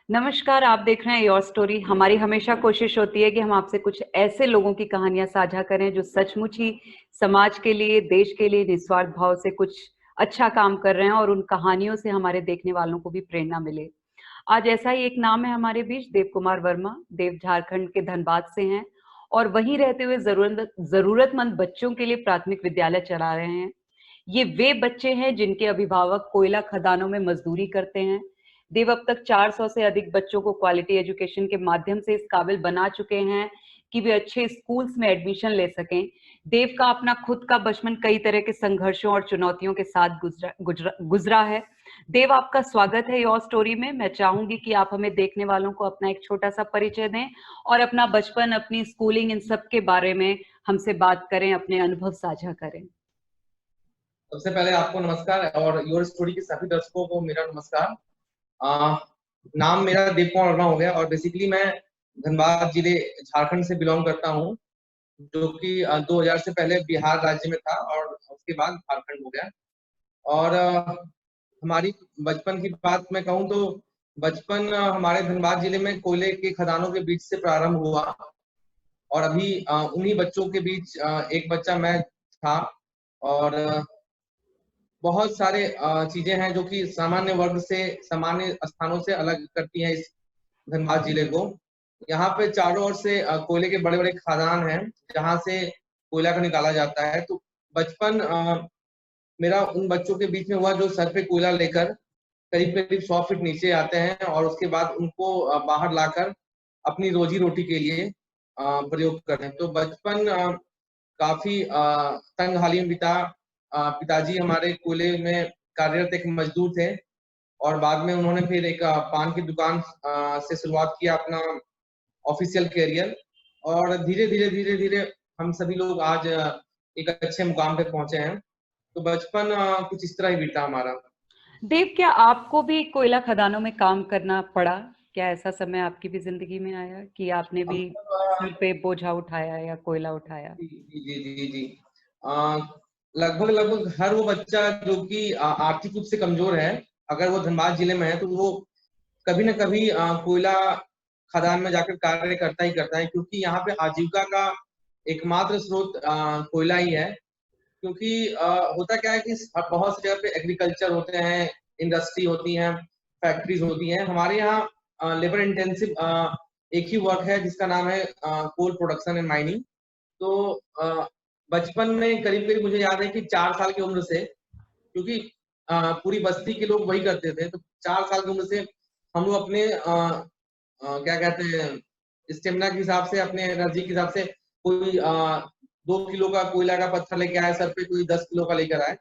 नमस्कार, आप देख रहे हैं योर स्टोरी। हमारी हमेशा कोशिश होती है कि हम आपसे कुछ ऐसे लोगों की कहानियां साझा करें जो सचमुच ही समाज के लिए, देश के लिए निस्वार्थ भाव से कुछ अच्छा काम कर रहे हैं और उन कहानियों से हमारे देखने वालों को भी प्रेरणा मिले। आज ऐसा ही एक नाम है हमारे बीच, देव कुमार वर्मा। देव झारखंड के धनबाद से हैं और वहीं रहते हुए जरूरतमंद बच्चों के लिए प्राथमिक विद्यालय चला रहे हैं। ये वे बच्चे हैं जिनके अभिभावक कोयला खदानों में मजदूरी करते हैं। देव अब तक 400 से अधिक बच्चों को क्वालिटी एजुकेशन के माध्यम से इस काबिल बना चुके हैं कि वे अच्छे स्कूल्स में एडमिशन ले सकें। देव का अपना खुद का बचपन कई तरह के संघर्षों और चुनौतियों के साथ गुजरा है। देव, आपका स्वागत है योर स्टोरी में। मैं चाहूंगी कि आप हमें देखने वालों को अपना एक छोटा सा परिचय दें और अपना बचपन, अपनी स्कूलिंग, इन सब के बारे में हमसे बात करें, अपने अनुभव साझा करें। सबसे पहले आपको नमस्कार और योर स्टोरी के सभी दर्शकों को मेरा नमस्कार। आ, नाम मेरा देव कुमार वर्मा हो गया और बेसिकली मैं धनबाद जिले झारखंड से बिलोंग करता हूँ, जो कि 2000 से पहले बिहार राज्य में था और उसके बाद झारखंड हो गया। और हमारी बचपन की बात मैं कहूँ तो बचपन हमारे धनबाद जिले में कोयले के खदानों के बीच से प्रारंभ हुआ और अभी उन्हीं बच्चों के बीच एक बच्चा मैं था। और बहुत सारे चीजें हैं जो कि सामान्य वर्ग से, सामान्य स्थानों से अलग करती हैं इस धनबाद जिले को। यहाँ पे चारों ओर से कोयले के बड़े बड़े खदान हैं जहाँ से कोयला को निकाला जाता है। तो बचपन मेरा उन बच्चों के बीच में हुआ जो सर पे कोयला लेकर करीब करीब 100 फीट नीचे आते हैं और उसके बाद उनको बाहर लाकर अपनी रोजी रोटी के लिए प्रयोग करते हैं। तो बचपन काफी तंगहाली में बीता। पिताजी हमारे कोयले में कार्यरत एक मजदूर थे और बाद में उन्होंने फिर एक पान की दुकान से शुरुआत किया अपना ऑफिशियल कैरियर। और धीरे धीरे धीरे धीरे हम सभी लोग आज एक अच्छे मुकाम पे पहुंचे हैं। तो बचपन कुछ इस तरह ही बीता हमारा। देव, क्या आपको भी कोयला खदानों में काम करना पड़ा? क्या ऐसा समय आपकी भी जिंदगी में आया कि आपने भी मतलब सर पे बोझा उठाया या कोयला उठाया? जी जी जी जी जी। आ, लगभग लगभग हर वो बच्चा जो कि आर्थिक रूप से कमजोर है, अगर वो धनबाद जिले में है तो वो कभी न कभी कोयला खदान में जाकर कार्य करता ही करता है, क्योंकि यहाँ पे आजीविका का एकमात्र स्रोत कोयला ही है। क्योंकि होता क्या है कि बहुत सी जगह पे एग्रीकल्चर होते हैं, इंडस्ट्री होती हैं, फैक्ट्रीज होती हैं। हमारे यहाँ लेबर इंटेंसिव एक ही वर्क है जिसका नाम है कोल प्रोडक्शन एंड माइनिंग। तो बचपन में करीब करीब मुझे याद है कि 4 साल की उम्र से, क्योंकि पूरी बस्ती के लोग वही करते थे, तो 4 साल की उम्र से हम लोग अपने क्या कहते हैं स्टेमिना के हिसाब से, अपने एनर्जी के हिसाब से कोई 2 किलो का कोयला का पत्थर लेके आए सर पे, कोई 10 किलो का लेकर आए।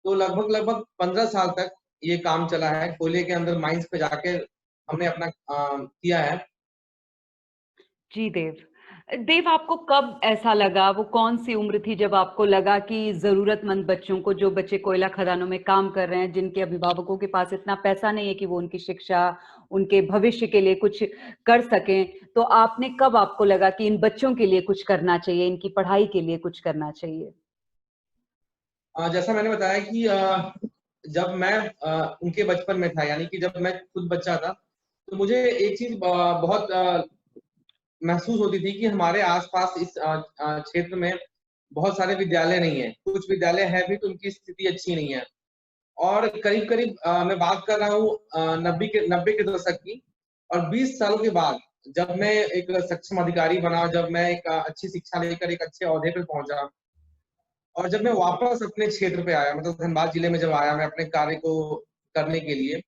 तो लगभग लगभग 15 साल तक ये काम चला है, कोयले के अंदर माइंस पे जाके हमने अपना किया है। जी देव। देव, आपको कब ऐसा लगा, वो कौन सी उम्र थी जब आपको लगा कि जरूरतमंद बच्चों को, जो बच्चे कोयला खदानों में काम कर रहे हैं, जिनके अभिभावकों के पास इतना पैसा नहीं है कि वो उनकी शिक्षा, उनके भविष्य के लिए कुछ कर सकें, तो आपने कब, आपको लगा कि इन बच्चों के लिए कुछ करना चाहिए, इनकी पढ़ाई के लिए कुछ करना चाहिए? जैसा मैंने बताया कि जब मैं उनके बचपन में था, यानी कि जब मैं खुद बच्चा था, तो मुझे एक चीज बहुत महसूस होती थी कि हमारे आसपास इस क्षेत्र में बहुत सारे विद्यालय नहीं है। कुछ विद्यालय है भी तो उनकी स्थिति अच्छी नहीं है। और करीब करीब मैं बात कर रहा हूँ 90 के दशक की। और 20 सालों के बाद जब मैं एक सक्षम अधिकारी बना, जब मैं एक अच्छी शिक्षा लेकर एक अच्छे ओहदे पे पहुंचा, और जब मैं वापस अपने क्षेत्र पे आया, मतलब धनबाद जिले में जब आया मैं अपने कार्य को करने के लिए,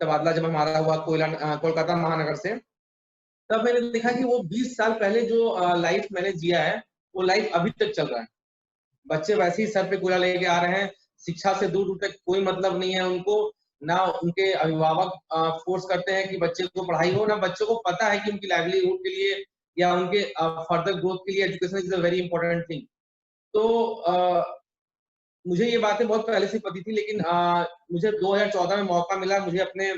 तबादला जब हमारा हुआ कोलकाता महानगर से, तब मैंने देखा कि वो 20 साल पहले जो लाइफ मैंने जिया है, वो लाइफ अभी तक चल रहा है। बच्चे वैसे ही सर पे कूड़ा लेके आ रहे हैं, शिक्षा से दूर दूर तक कोई मतलब नहीं है उनको। ना उनके अभिभावक फोर्स करते हैं कि बच्चे को पढ़ाई हो, ना बच्चों को पता है कि उनकी लाइवलीहुड के लिए या उनके फर्दर ग्रोथ के लिए education is a very important thing. तो मुझे ये बातें बहुत पहले से पता थी, लेकिन मुझे 2014 में मौका मिला, मुझे अपने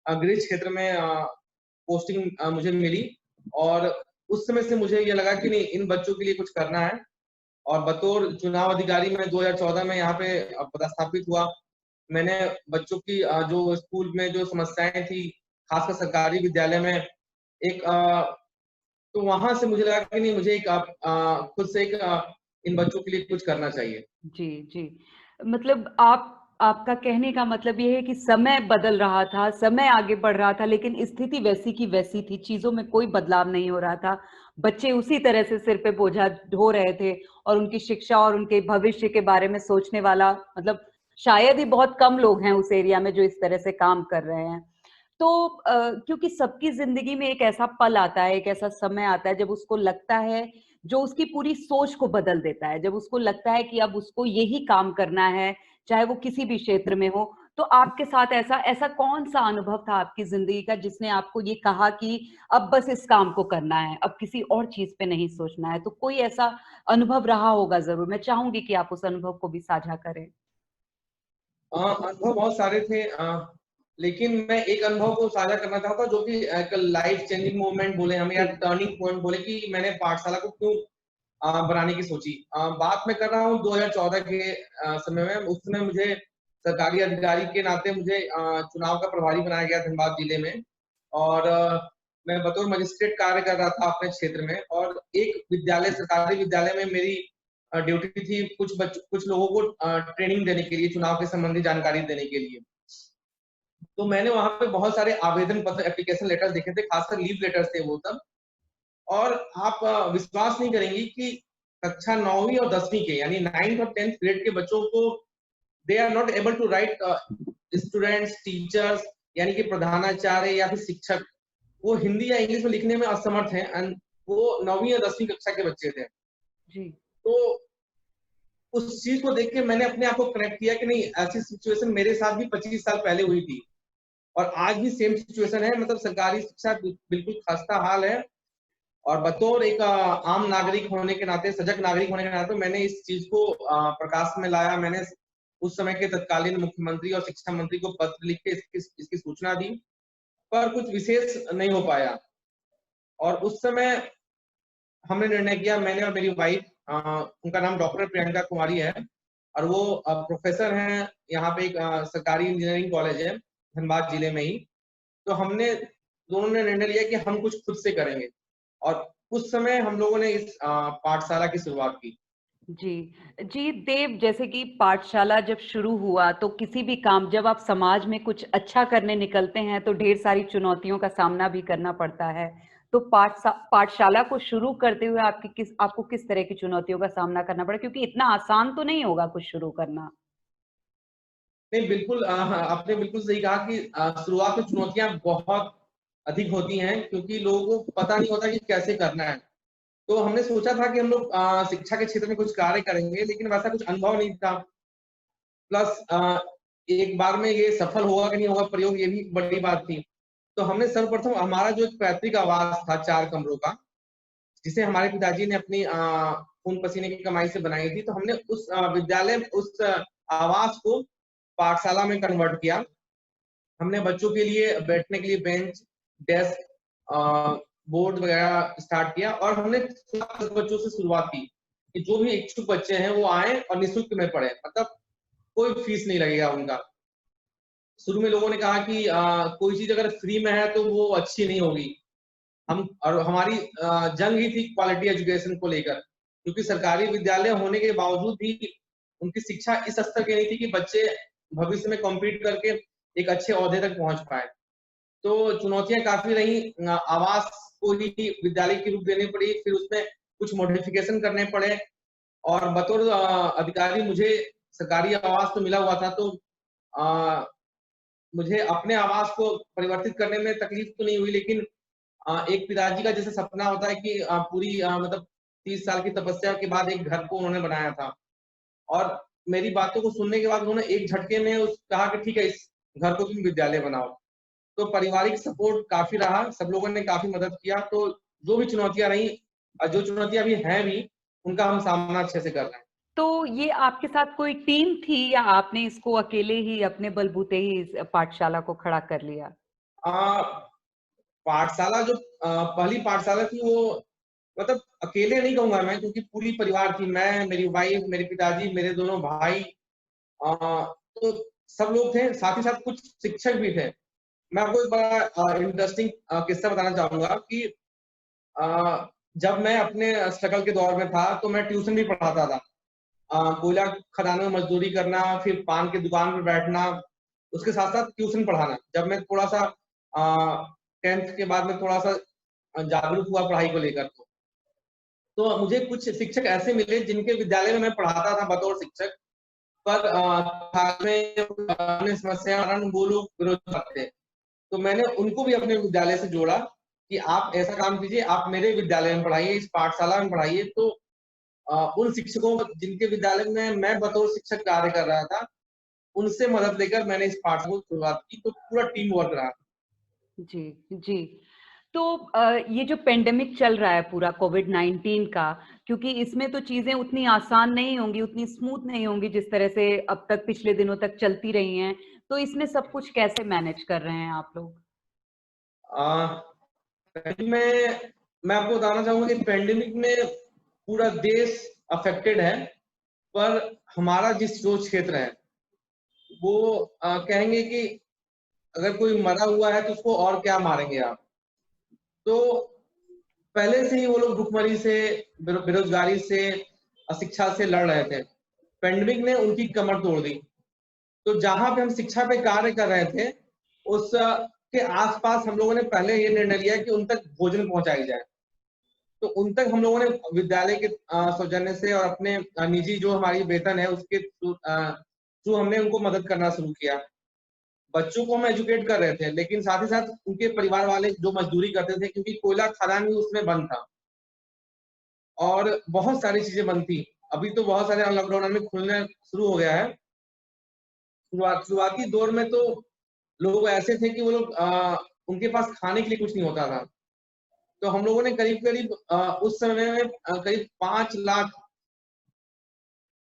गृह क्षेत्र में पोस्टिंग मुझे मिली। और उस समय से मुझे ये लगा कि नहीं, इन बच्चों के लिए कुछ करना है। और बतौर चुनाव अधिकारी मैं 2014 में यहाँ पे पदस्थापित हुआ। मैंने बच्चों की जो स्कूल में जो समस्याएं थी, खासकर सरकारी विद्यालय में एक तो वहां से मुझे लगा कि नहीं, मुझे एक खुद से एक इन बच्चों के लिए कुछ करना चाहिए। जी, जी। मतलब आपका कहने का मतलब ये है कि समय बदल रहा था, समय आगे बढ़ रहा था, लेकिन स्थिति वैसी की वैसी थी, चीज़ों में कोई बदलाव नहीं हो रहा था। बच्चे उसी तरह से सिर पे बोझा ढो रहे थे और उनकी शिक्षा और उनके भविष्य के बारे में सोचने वाला मतलब शायद ही बहुत कम लोग हैं उस एरिया में जो इस तरह से काम कर रहे हैं। तो क्योंकि सबकी ज़िंदगी में एक ऐसा पल आता है, एक ऐसा समय आता है जब उसको लगता है जो उसकी पूरी सोच को बदल देता है, जब उसको लगता है कि अब उसको यही काम करना है, चाहे वो किसी भी क्षेत्र में हो। तो आपके साथ ऐसा ऐसा कौन-सा अनुभव था आपकी ज़िंदगी का जिसने आपको ये कहा कि अब बस इस काम को करना है, अब किसी और चीज़ पे नहीं सोचना है? तो कोई ऐसा अनुभव रहा होगा ज़रूर, मैं चाहूँगी कि आप उस अनुभव को भी साझा करें। अनुभव बहुत सारे थे, लेकिन मैं एक अनुभव को साझा करना चाहता हूँ जो कि एक लाइफ चेंजिंग मोमेंट बोले हम या जी, टर्निंग पॉइंट बोले कि मैंने पाठशाला को क्यों बनाने की सोची। बात मैं कर रहा हूँ 2014 के समय में। उस समय मुझे सरकारी अधिकारी के नाते मुझे चुनाव का प्रभारी बनाया गया धनबाद जिले में, और मैं बतौर मजिस्ट्रेट कार्य कर रहा था अपने क्षेत्र में, और एक विद्यालय, सरकारी विद्यालय में मेरी ड्यूटी थी कुछ लोगों को ट्रेनिंग देने के लिए, चुनाव के संबंधी जानकारी देने के लिए। तो मैंने वहां पे बहुत सारे आवेदन पत्र, एप्लीकेशन लेटर्स देखे थे, खासकर लीव लेटर्स थे वो तब। और आप विश्वास नहीं करेंगी कि कक्षा 9वीं और 10वीं के यानी 9th और 10th ग्रेड के बच्चों को they are not able to write, students, teachers यानी कि प्रधानाचार्य या फिर शिक्षक, वो हिंदी या इंग्लिश में लिखने में असमर्थ हैं, एंड वो 9वीं या 10वीं कक्षा के बच्चे थे। जी, तो उस चीज को देख के मैंने अपने आप को कनेक्ट किया कि नहीं, ऐसी सिचुएशन मेरे साथ भी 25 साल पहले हुई थी और आज भी सेम सिचुएशन है। मतलब सरकारी शिक्षा बिल्कुल खस्ता हाल है, और बतौर एक आम नागरिक होने के नाते, सजग नागरिक होने के नाते मैंने इस चीज को प्रकाश में लाया। मैंने उस समय के तत्कालीन मुख्यमंत्री और शिक्षा मंत्री को पत्र लिख के इसकी सूचना दी, पर कुछ विशेष नहीं हो पाया। और उस समय हमने निर्णय किया, मैंने और मेरी वाइफ, उनका नाम डॉक्टर प्रियंका कुमारी है, और वो प्रोफेसर हैं यहाँ पे एक सरकारी इंजीनियरिंग कॉलेज है धनबाद जिले में ही। तो हमने दोनों ने निर्णय लिया कि हम कुछ खुद से करेंगे, और उस समय हम लोगों ने इस पाठशाला की शुरुआत की। जी। जी, देव जैसे कि पाठशाला जब शुरू हुआ तो किसी भी काम जब आप समाज में कुछ अच्छा करने निकलते हैं तो ढेर सारी चुनौतियों का सामना भी करना पड़ता है। तो पाठशाला को शुरू करते हुए आपको किस तरह की चुनौतियों का सामना करना पड़ा? क्योंकि इतना आसान तो नहीं होगा कुछ शुरू करना। नहीं, बिल्कुल, हाँ, आपने बिल्कुल सही कहा कि शुरुआत में चुनौतियां बहुत अधिक होती हैं, क्योंकि लोगों को पता नहीं होता कि कैसे करना है। तो हमने सोचा था कि हम लोग शिक्षा के क्षेत्र में कुछ कार्य करेंगे, लेकिन वैसा कुछ अनुभव नहीं था। प्लस एक बार में ये सफल होगा कि नहीं होगा प्रयोग, ये भी बड़ी बात थी। तो हमने सर्वप्रथम हमारा जो एक पैतृक आवास था 4 कमरों का, जिसे हमारे पिताजी ने अपनी खून पसीने की कमाई से बनाई थी, तो हमने उस विद्यालय, उस आवास को पाठशाला में कन्वर्ट किया। हमने बच्चों के लिए बैठने के लिए बेंच, डेस्क, बोर्ड वगैरह स्टार्ट किया, और हमने 10 बच्चों से शुरुआत की कि जो भी इच्छुक बच्चे हैं वो आए और निःशुल्क में पढ़े, मतलब कोई फीस नहीं लगेगा उनका। शुरू में लोगों ने कहा कि कोई चीज अगर फ्री में है तो वो अच्छी नहीं होगी। हम और हमारी जंग ही थी क्वालिटी एजुकेशन को लेकर, क्योंकि सरकारी विद्यालय होने के बावजूद भी उनकी शिक्षा इस स्तर की नहीं थी कि बच्चे भविष्य में कॉम्पीट करके एक अच्छे ओहदे तक पहुंच पाए। तो चुनौतियां काफी रही, आवास को ही विद्यालय की रूप देनी पड़ी, फिर उसमें कुछ मॉडिफिकेशन करने पड़े। और बतौर अधिकारी मुझे सरकारी आवास तो मिला हुआ था, तो अ, मुझे अपने आवास को परिवर्तित करने में तकलीफ तो नहीं हुई, लेकिन एक पिताजी का जैसे सपना होता है कि पूरी मतलब 30 साल की तपस्या के बाद एक घर को उन्होंने बनाया था, और मेरी बातों को सुनने के बाद उन्होंने एक झटके में उस कहा कि ठीक है, इस घर को तुम विद्यालय बनाओ। तो पारिवारिक सपोर्ट काफी रहा, सब लोगों ने काफी मदद किया। तो जो भी चुनौतियां रही और जो चुनौतियां अभी हैं भी, उनका हम सामना अच्छे से कर रहे हैं। तो ये आपके साथ कोई टीम थी या आपने इसको अकेले ही अपने बलबूते ही इस पाठशाला को खड़ा कर लिया? आ, पाठशाला जो पहली पाठशाला थी वो, मतलब अकेले नहीं कहूंगा मैं, क्योंकि पूरी परिवार थी, मैं, मेरी वाइफ, मेरे पिताजी, मेरे दोनों भाई, तो सब लोग थे, साथ ही साथ कुछ शिक्षक भी थे। मैं आपको एक बड़ा इंटरेस्टिंग किस्सा बताना चाहूंगा कि जब मैं अपने स्ट्रगल के दौर में था तो मैं ट्यूशन भी पढ़ाता था। कोयला खदानों में मजदूरी करना, फिर पान की दुकान पर बैठना, उसके साथ साथ ट्यूशन पढ़ाना। जब मैं थोड़ा सा 10th के बाद में थोड़ा सा जागरूक हुआ पढ़ाई को लेकर, तो मुझे कुछ शिक्षक ऐसे मिले जिनके विद्यालय में मैं पढ़ाता था बतौर शिक्षक, पर में समस्या कारण वो लोग विरोध करते। तो मैंने उनको भी अपने विद्यालय से जोड़ा कि आप ऐसा काम कीजिए, आप मेरे विद्यालय में पढ़ाइए, इस पाठशाला में पढ़ाइए। तो उन शिक्षकों जिनके विद्यालय में मैं बतौर शिक्षक कार्य कर रहा था, उनसे मदद लेकर मैंने इस पाठशाला को शुरुआत की। तो पूरा टीम वर्क रहा। जी, जी। तो ये जो पेंडेमिक चल रहा है पूरा कोविड-19 का, क्योंकि इसमें तो चीज़ें उतनी आसान नहीं होंगी, उतनी स्मूथ नहीं होंगी जिस तरह से अब तक पिछले दिनों तक चलती रही हैं। तो इसमें सब कुछ कैसे मैनेज कर रहे हैं आप लोग? मैं आपको बताना चाहूंगा कि पेंडेमिक में पूरा देश अफेक्टेड है, पर हमारा जो क्षेत्र है वो कहेंगे कि अगर कोई मरा हुआ है तो उसको और क्या मारेंगे आप। तो पहले से ही वो लोग भुखमरी से, बेरोजगारी से, अशिक्षा से लड़ रहे थे। पेंडेमिक ने उनकी कमर तोड़ दी। तो जहां पे हम शिक्षा पे कार्य कर रहे थे, उस के आसपास हम लोगों ने पहले ये निर्णय लिया कि उन तक भोजन पहुंचाई जाए। तो उन तक हम लोगों ने विद्यालय के सौजन्य से और अपने निजी जो हमारी वेतन है उसके थ्रू हमने उनको मदद करना शुरू किया। बच्चों को हम एजुकेट कर रहे थे, लेकिन साथ ही साथ उनके परिवार वाले जो मजदूरी करते थे, क्योंकि कोयला खदान भी उसमें बंद था और बहुत सारी चीजें बंद थी। अभी तो बहुत सारे लॉकडाउन में खुलने शुरू हो गया है। शुरुआती दौर में तो लोग ऐसे थे कि वो लोग उनके पास खाने के लिए कुछ नहीं होता था। तो हम लोगों ने करीब करीब उस समय में करीब 5 लाख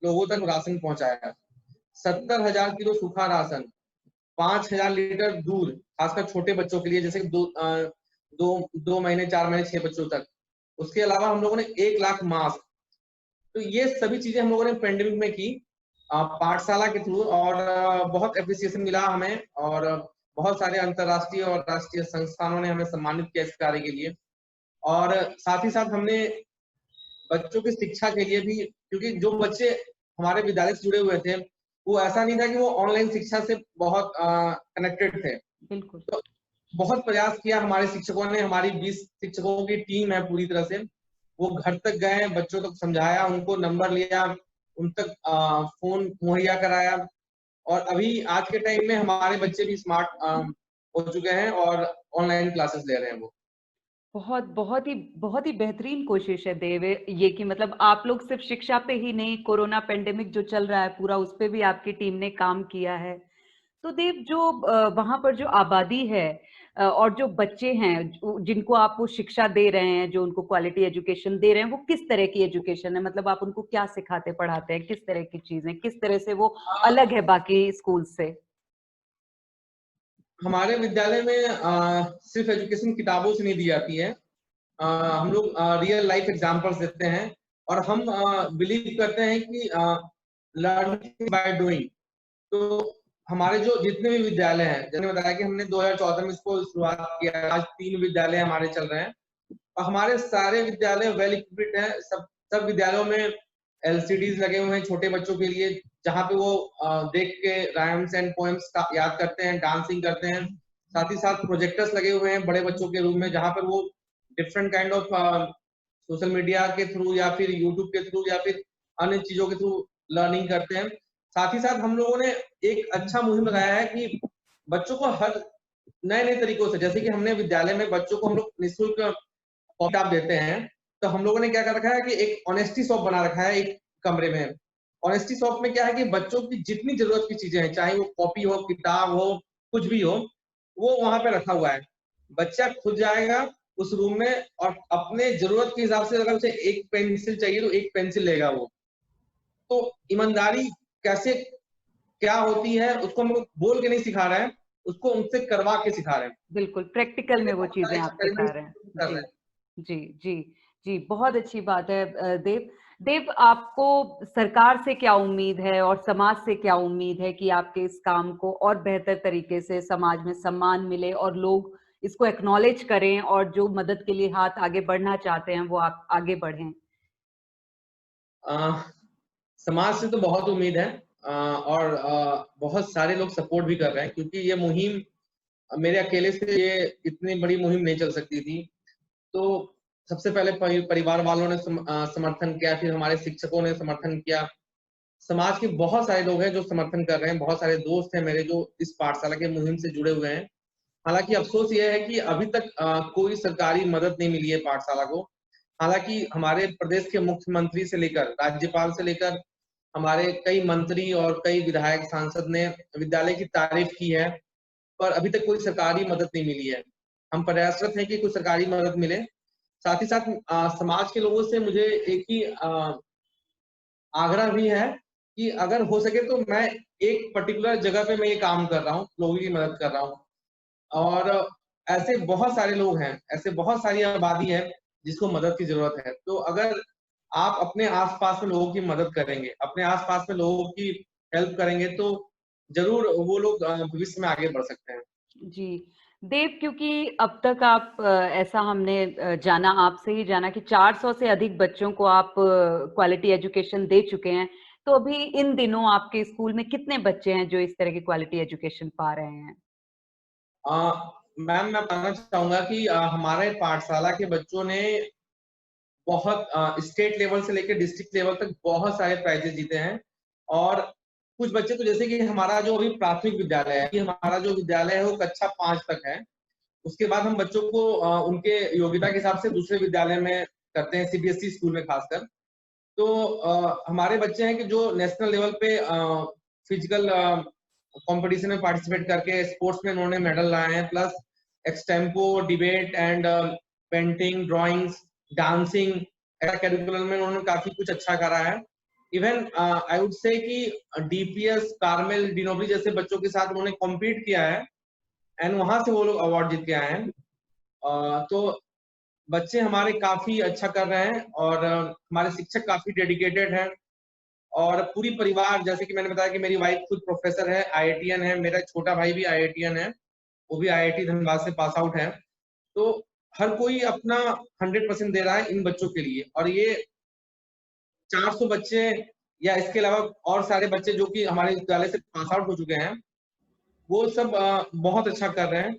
लोगों तक राशन पहुंचाया। 70,000 किलो सूखा राशन, 5,000 लीटर दूध, खासकर छोटे बच्चों के लिए, जैसे दो महीने, 4 महीने, 6 बच्चों तक। उसके अलावा हम लोगों ने 1 लाख मास्क। तो ये सभी चीजें हम लोगों ने पेंडेमिक में की पाठशाला के थ्रू, और बहुत एप्रिसिएशन मिला हमें, और बहुत सारे अंतर्राष्ट्रीय और राष्ट्रीय संस्थानों ने हमें सम्मानित किया इस कार्य के लिए। और साथ ही साथ हमने बच्चों की शिक्षा के लिए भी, क्योंकि जो बच्चे हमारे विद्यालय से जुड़े हुए थे, वो ऐसा नहीं था कि वो ऑनलाइन शिक्षा से बहुत कनेक्टेड थे। बिल्कुल। तो बहुत प्रयास किया हमारे शिक्षकों ने, हमारी 20 शिक्षकों की टीम है पूरी तरह से। वो घर तक गए, बच्चों तक समझाया, उनको नंबर लिया, उन तक फोन मुहैया कराया। और अभी आज के टाइम में हमारे बच्चे भी स्मार्ट हो चुके हैं और ऑनलाइन क्लासेस ले रहे हैं वो। बहुत ही बेहतरीन कोशिश है देव, ये कि मतलब आप लोग सिर्फ शिक्षा पे ही नहीं, कोरोना पेंडेमिक जो चल रहा है पूरा, उस पे भी आपकी टीम ने काम किया है। तो देव, जो वहां पर जो आबादी है और जो बच्चे हैं जिनको आप वो शिक्षा दे रहे हैं, जो उनको क्वालिटी एजुकेशन दे रहे हैं, वो किस तरह की एजुकेशन है? मतलब आप उनको क्या सिखाते पढ़ाते हैं, किस तरह की चीजें, किस तरह से वो अलग है बाकी स्कूल से? हमारे विद्यालय में सिर्फ एजुकेशन किताबों से नहीं दी जाती है। हम लोग रियल लाइफ एग्जांपल्स देते हैं, और हम बिलीव करते हैं कि लर्निंग बाय डूइंग। तो हमारे जो जितने भी विद्यालय हैं, जैसे बताया कि हमने 2014 में इसको शुरुआत किया, आज 3 विद्यालय हमारे चल रहे हैं, और हमारे सारे विद्यालय वेल इक्विप्ड हैं। सब विद्यालयों में एलसीडीज लगे हुए हैं छोटे बच्चों के लिए, जहाँ पे वो देख के राइम्स एंड पोएम्स याद करते हैं, डांसिंग करते हैं। साथ ही साथ प्रोजेक्टर्स लगे हुए हैं बड़े बच्चों के रूम में, जहाँ पर वो different kind of social media के थ्रू या फिर यूट्यूब के थ्रू या फिर अन्य चीजों के थ्रू लर्निंग करते हैं। साथ ही साथ हम लोगों ने एक अच्छा मुहिम लगाया है कि बच्चों को हर नए नए तरीकों से, जैसे कि हमने विद्यालय में बच्चों को हम लोग निःशुल्क किताब देते हैं। तो हम लोगों ने क्या कर रखा है कि एक ऑनेस्टी शॉप बना रखा है एक कमरे में। ऑनेस्टी शॉप में क्या है कि बच्चों की जितनी जरूरत की चीजें हैं, चाहे वो कॉपी हो, किताब हो, कुछ भी हो, वो वहां पे रखा हुआ है। बच्चा खुद जाएगा उस रूम में और अपने जरूरत के हिसाब से, अगर उसे एक पेंसिल चाहिए तो एक पेंसिल लेगा वो। तो ईमानदारी कैसे क्या होती है उसको हम लोग बोल के नहीं सिखा रहे हैं, उसको उनसे करवा के सिखा रहे हैं। बिल्कुल प्रैक्टिकल में वो चीजें आप सिखा एक्सपेरिमेंट रहे हैं। कर जी, रहे हैं। जी, जी, जी, बहुत अच्छी बात है देव। देव, आपको सरकार से क्या उम्मीद है और समाज से क्या उम्मीद है कि आपके इस काम को और बेहतर तरीके से समाज में सम्मान मिले और लोग इसको एक्नॉलेज करें और जो मदद के लिए हाथ आगे बढ़ना चाहते हैं वो आप आगे बढ़ें? अ, समाज से तो बहुत उम्मीद है, और बहुत सारे लोग सपोर्ट भी कर रहे हैं, क्योंकि ये मुहिम मेरे अकेले से ये इतनी बड़ी मुहिम नहीं चल सकती थी। तो सबसे पहले परिवार वालों ने समर्थन किया, फिर हमारे शिक्षकों ने समर्थन किया। समाज के बहुत सारे लोग हैं जो समर्थन कर रहे हैं, बहुत सारे दोस्त हैं मेरे जो इस पाठशाला के मुहिम से जुड़े हुए हैं। हालाँकि अफ़सोस ये है कि अभी तक कोई सरकारी मदद नहीं मिली है पाठशाला को। हालाँकि हमारे प्रदेश के मुख्यमंत्री से लेकर, राज्यपाल से लेकर हमारे कई मंत्री और कई विधायक, सांसद ने विद्यालय की तारीफ़ की है, पर अभी तक कोई सरकारी मदद नहीं मिली है। हम प्रयासरत हैं कि कोई सरकारी मदद मिले। साथ ही साथ समाज के लोगों से मुझे एक ही आग्रह भी है कि अगर हो सके तो मैं एक पर्टिकुलर जगह पे मैं ये काम कर रहा हूँ, लोगों की मदद कर रहा हूँ। और ऐसे बहुत सारे लोग हैं, ऐसे बहुत सारी आबादी है जिसको मदद की ज़रूरत है। तो अगर आप अपने आस-पास में लोगों की मदद करेंगे, अपने आस-पास में लोगों की हेल्प करेंगे तो ज़रूर वो लोग भविष्य में आगे बढ़ सकते हैं। जी। देव, क्योंकि अब तक आप ऐसा हमने जाना, आपसे ही जाना कि 400 से अधिक बच्चों को आप क्वालिटी एजुकेशन दे चुके हैं। तो अभी इन दिनों आपके स्कूल में कितने बच्चे हैं जो इस तरह की क्वालिटी एजुकेशन पा रहे हैं? अ, मैम मैं बताना चाहूँगा कि हमारे पाठशाला के बच्चों ने बहुत स्टेट लेवल से लेके डिस्ट्रिक्ट लेवल तक बहुत सारे प्राइजेज़ जीते हैं। और कुछ बच्चे तो जैसे कि हमारा जो अभी प्राथमिक विद्यालय है, कि हमारा जो विद्यालय है वो कक्षा 5 तक है। उसके बाद हम बच्चों को उनके योग्यता के हिसाब से दूसरे विद्यालय में करते हैं, सीबीएसई स्कूल में खासकर। तो हमारे बच्चे हैं कि जो नेशनल लेवल पे फिजिकल कॉम्पिटिशन में पार्टिसिपेट करके स्पोर्ट्स में उन्होंने मेडल लाए हैं, plus extempore, debate and painting, drawings, dancing, extra curricular में उन्होंने काफ़ी कुछ अच्छा करा है। इवन आई वुड से कि डीपीएस, कार्मेल, डिनोबली जैसे बच्चों के साथ उन्होंने कॉम्पीट किया है एंड वहाँ से वो लोग अवार्ड जीत के आए हैं। तो बच्चे हमारे काफ़ी अच्छा कर रहे हैं और हमारे शिक्षक काफ़ी डेडिकेटेड हैं। और पूरी परिवार, जैसे कि मैंने बताया कि मेरी वाइफ खुद प्रोफ़ेसर है, आईआईटीएन है, मेरा छोटा भाई भी आईआईटीएन है, वो भी आईआईटी धनबाद से पास आउट है। तो हर कोई अपना 100% दे रहा है इन बच्चों के लिए, और ये 400 बच्चे या इसके अलावा और सारे बच्चे जो कि हमारे विद्यालय से पास आउट हो चुके हैं, वो सब बहुत अच्छा कर रहे हैं।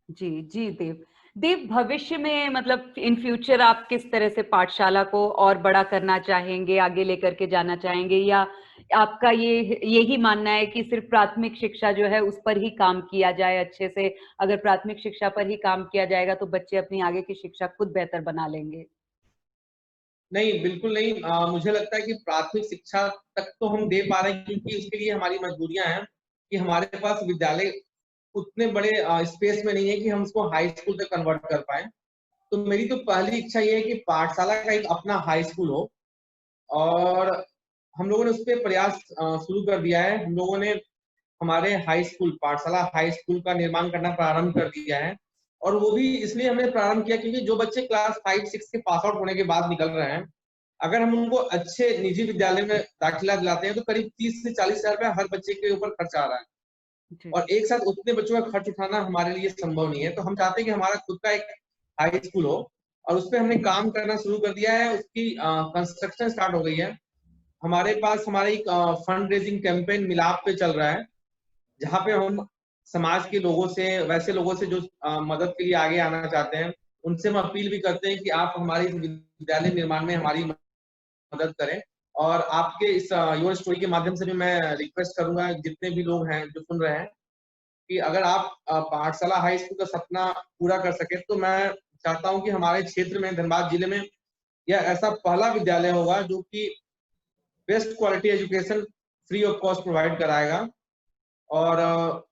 जी, जी देव। देव, भविष्य में मतलब इन फ्यूचर आप किस तरह से पाठशाला को और बड़ा करना चाहेंगे, आगे लेकर के जाना चाहेंगे, या आपका यही मानना है कि सिर्फ प्राथमिक शिक्षा जो है उस पर ही काम किया जाए अच्छे से? अगर प्राथमिक शिक्षा पर ही काम किया जाएगा तो बच्चे अपनी आगे की शिक्षा खुद बेहतर बना लेंगे? नहीं, बिल्कुल नहीं। मुझे लगता है कि प्राथमिक शिक्षा तक तो हम दे पा रहे हैं, क्योंकि उसके लिए हमारी मजबूरियाँ हैं कि हमारे पास विद्यालय उतने बड़े स्पेस में नहीं है कि हम उसको हाई स्कूल तक कन्वर्ट कर पाएँ। तो मेरी तो पहली इच्छा ये है कि पाठशाला का एक अपना हाई स्कूल हो, और हम लोगों ने उसपे प्रयास शुरू कर दिया है। हम लोगों ने हमारे हाई स्कूल, पाठशाला हाई स्कूल का निर्माण करना प्रारंभ कर दिया है। और वो भी इसलिए हमने प्रारंभ किया क्योंकि जो बच्चे क्लास 5-6 के पास आउट होने के बाद निकल रहे हैं, अगर हम उनको अच्छे निजी विद्यालय में दाखिला दिलाते हैं तो करीब 30 से 40,000 रुपया हर बच्चे के ऊपर खर्च आ रहा है। जी। और एक साथ उतने बच्चों का खर्च उठाना हमारे लिए संभव नहीं है। तो हम चाहते हैं कि हमारा खुद का एक हाई स्कूल हो, और उसपे हमने काम करना शुरू कर दिया है। उसकी कंस्ट्रक्शन स्टार्ट हो गई है। हमारे पास हमारा एक फंड रेजिंग कैंपेन मिलाप पे चल रहा है, जहाँ पे हम समाज के लोगों से, वैसे लोगों से जो मदद के लिए आगे आना चाहते हैं, उनसे हम अपील भी करते हैं कि आप हमारे इस विद्यालय निर्माण में हमारी मदद करें। और आपके इस योर स्टोरी के माध्यम से भी मैं रिक्वेस्ट करूँगा जितने भी लोग हैं जो सुन रहे हैं, कि अगर आप पाठशाला हाई स्कूल का सपना पूरा कर सकें, तो मैं चाहता हूँ कि हमारे क्षेत्र में, धनबाद जिले में, यह ऐसा पहला विद्यालय होगा जो कि best quality education free of cost provide कराएगा। और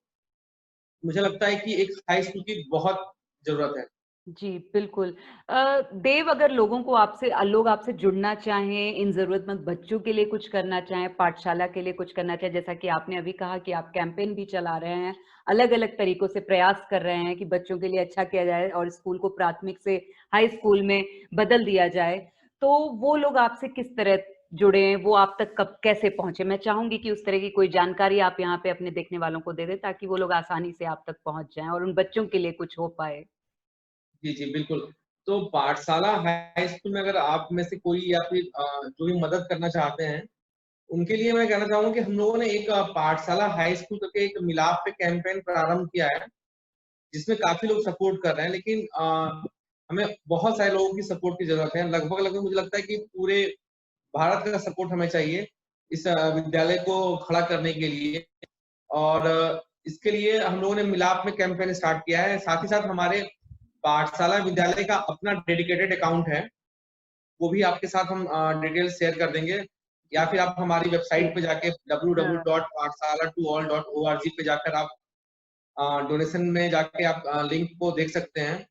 मुझे लगता है कि एक हाई स्कूल की बहुत ज़रूरत है। जी, बिल्कुल। देव, अगर लोग आपसे जुड़ना चाहें, इन ज़रूरतमंद बच्चों के लिए कुछ करना चाहें, पाठशाला के लिए कुछ करना चाहें, जैसा कि आपने अभी कहा कि आप कैंपेन भी चला रहे हैं, अलग-अलग तरीकों से प्रयास कर रहे हैं कि बच्चों के लिए अच्छा किया जाए और स्कूल को प्राथमिक से हाई स्कूल में बदल दिया जाए। तो वो लोग आपसे किस तरह जुड़े हैं, वो आप तक कब कैसे पहुंचे? मैं चाहूंगी कि उस तरह की कोई जानकारी आप यहाँ पे अपने देखने वालों को दे दें ताकि वो लोग आसानी से आप तक पहुंच जाएं और उन बच्चों के लिए कुछ हो पाए। जी, जी, बिल्कुल। तो पाठशाला हाई स्कूल में अगर आप में से कोई या फिर जो भी मदद करना चाहते हैं, उनके लिए मैं कहना चाहूँगा कि हम लोगों ने एक पाठशाला हाई स्कूल करके एक मिलाप पे कैंपेन प्रारंभ किया है, जिसमें काफ़ी लोग सपोर्ट कर रहे हैं। लेकिन हमें बहुत सारे लोगों की सपोर्ट की ज़रूरत है। लगभग-लगभग मुझे लगता है कि पूरे भारत का सपोर्ट हमें चाहिए, इस विद्यालय को खड़ा करने के लिए। और इसके लिए हम लोगों ने मिलाप में कैंपेन स्टार्ट किया है। साथ ही साथ हमारे पाठशाला विद्यालय का अपना डेडिकेटेड अकाउंट है, वो भी आपके साथ हम डिटेल्स शेयर कर देंगे, या फिर आप हमारी जी। वेबसाइट पे जाके हाँ। www.pathshala2all.org पे जाकर आप डोनेशन में जाके आप लिंक को देख सकते हैं।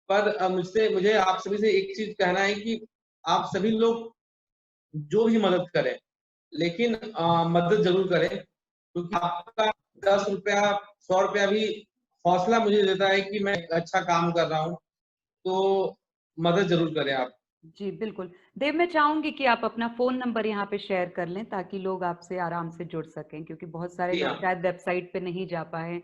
पर मुझे आप सभी से एक चीज़ कहना है कि आप सभी लोग जो भी मदद करें, लेकिन मदद ज़रूर करें, क्योंकि आपका ₹10 ₹100 भी हौसला मुझे देता है कि मैं एक अच्छा काम कर रहा हूँ, तो मदद ज़रूर करें आप। जी, बिल्कुल। देव, मैं चाहूँगी कि आप अपना फ़ोन नंबर यहाँ पे शेयर कर लें ताकि लोग आपसे आराम से जुड़ सकें, क्योंकि बहुत सारे जी लोग हाँ। शायद वेबसाइट पे नहीं जा पाएँ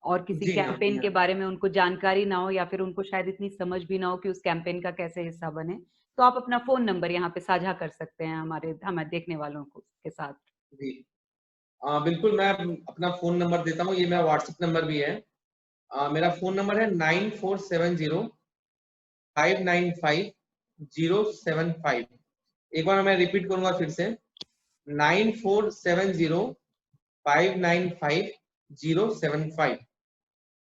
और किसी जी हाँ, जी कैंपेन के हाँ। बारे में उनको जानकारी ना हो या फिर उनको शायद इतनी समझ भी ना हो कि उस कैंपेन का कैसे हिस्सा बनें। तो आप अपना फ़ोन नंबर यहाँ पे साझा कर सकते हैं हमें देखने वालों को के साथ। जी। बिल्कुल मैं अपना फ़ोन नंबर देता हूँ, ये मेरा व्हाट्सएप नंबर भी है। मेरा फ़ोन नंबर है 9470 595 075। एक बार मैं रिपीट करूँगा फिर से, 9470 595 075।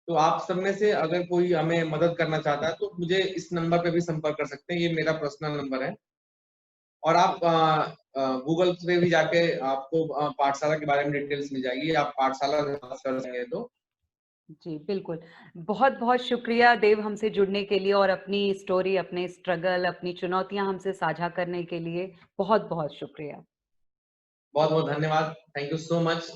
तो आप सब में से अगर कोई हमें मदद करना चाहता है, तो मुझे इस नंबर पे भी संपर्क कर सकते हैं, ये मेरा पर्सनल नंबर है। और आप गूगल पे भी जाके आपको पाठशाला के बारे में डिटेल्स मिल जाएगी, आप पाठशाला सर्च करेंगे तो। जी, बिल्कुल। बहुत-बहुत शुक्रिया देव हमसे जुड़ने के लिए और अपनी स्टोरी, अपने स्ट्रगल, अपनी चुनौतियाँ हमसे साझा करने के लिए बहुत-बहुत शुक्रिया। बहुत-बहुत धन्यवाद। Thank you so much.